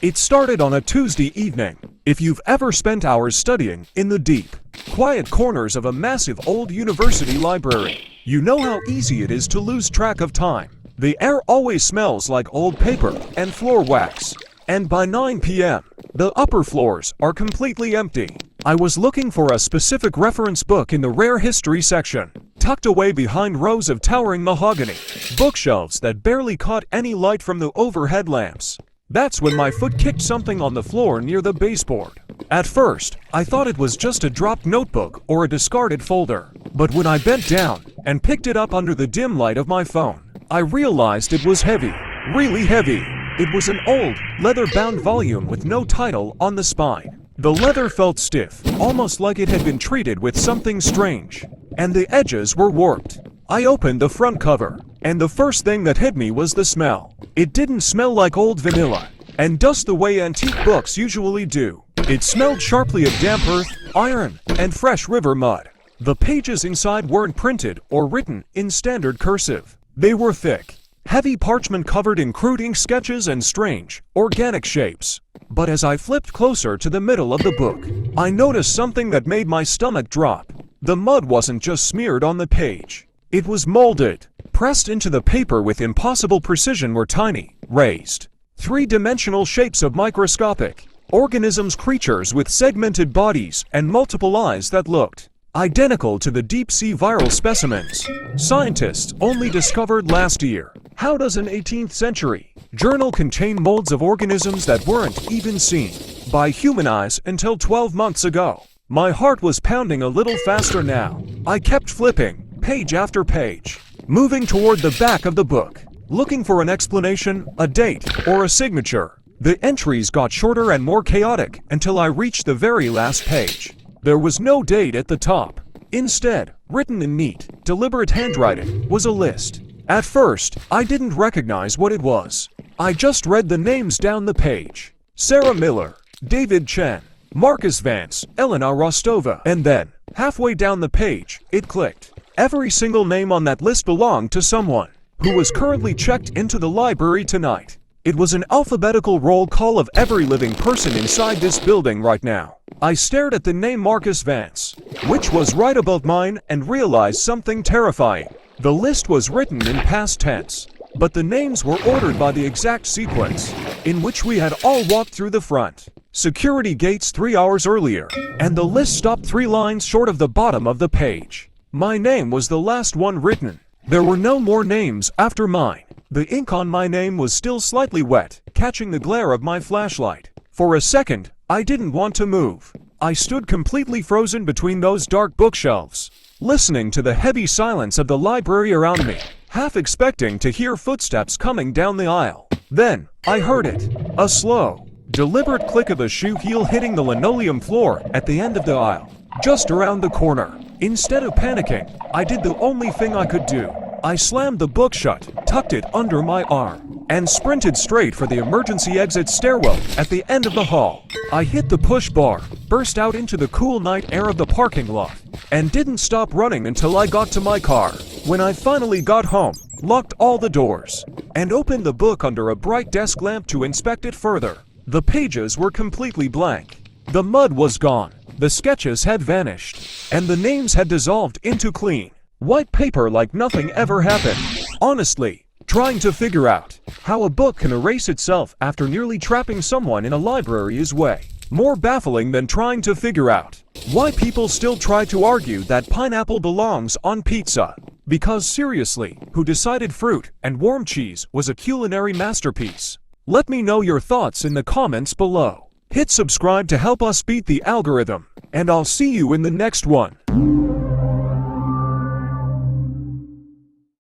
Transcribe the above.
It started on a Tuesday evening. If you've ever spent hours studying in the deep, quiet corners of a massive old university library, you know how easy it is to lose track of time. The air always smells like old paper and floor wax. And by 9 p.m., the upper floors are completely empty. I was looking for a specific reference book in the rare history section, tucked away behind rows of towering mahogany bookshelves that barely caught any light from the overhead lamps. That's when my foot kicked something on the floor near the baseboard. At first, I thought it was just a dropped notebook or a discarded folder. But when I bent down and picked it up under the dim light of my phone, I realized it was heavy, really heavy. It was an old, leather-bound volume with no title on the spine. The leather felt stiff, almost like it had been treated with something strange, and the edges were warped. I opened the front cover, and the first thing that hit me was the smell. It didn't smell like old vanilla and dust the way antique books usually do. It smelled sharply of damp earth, iron, and fresh river mud. The pages inside weren't printed or written in standard cursive. They were thick, heavy parchment covered in crude ink sketches and strange, organic shapes. But as I flipped closer to the middle of the book, I noticed something that made my stomach drop. The mud wasn't just smeared on the page. It was molded. Pressed into the paper with impossible precision were tiny, raised, three-dimensional shapes of microscopic organisms, creatures with segmented bodies and multiple eyes that looked identical to the deep-sea viral specimens scientists only discovered last year. How does an 18th century journal contain molds of organisms that weren't even seen by human eyes until 12 months ago? My heart was pounding a little faster now. I kept flipping, page after page, moving toward the back of the book, looking for an explanation, a date, or a signature. The entries got shorter and more chaotic until I reached the very last page. There was no date at the top. Instead, written in neat, deliberate handwriting, was a list. At first, I didn't recognize what it was. I just read the names down the page. Sarah Miller, David Chen, Marcus Vance, Elena Rostova. And then, halfway down the page, it clicked. Every single name on that list belonged to someone who was currently checked into the library tonight. It was an alphabetical roll call of every living person inside this building right now. I stared at the name Marcus Vance, which was right above mine, and realized something terrifying. The list was written in past tense, but the names were ordered by the exact sequence in which we had all walked through the front security gates 3 hours earlier, and the list stopped 3 lines short of the bottom of the page. My name was the last one written. There were no more names after mine. The ink on my name was still slightly wet, catching the glare of my flashlight. For a second, I didn't want to move. I stood completely frozen between those dark bookshelves, listening to the heavy silence of the library around me, half expecting to hear footsteps coming down the aisle. Then, I heard it. A slow, deliberate click of a shoe heel hitting the linoleum floor at the end of the aisle, just around the corner. Instead of panicking, I did the only thing I could do. I slammed the book shut, tucked it under my arm, and sprinted straight for the emergency exit stairwell at the end of the hall. I hit the push bar, burst out into the cool night air of the parking lot, and didn't stop running until I got to my car. When I finally got home, locked all the doors, and opened the book under a bright desk lamp to inspect it further, the pages were completely blank. The mud was gone, the sketches had vanished, and the names had dissolved into clean white paper like nothing ever happened. Honestly, trying to figure out how a book can erase itself after nearly trapping someone in a library is way more baffling than trying to figure out why people still try to argue that pineapple belongs on pizza. Because seriously, who decided fruit and warm cheese was a culinary masterpiece? Let me know your thoughts in the comments below. Hit subscribe to help us beat the algorithm, and I'll see you in the next one.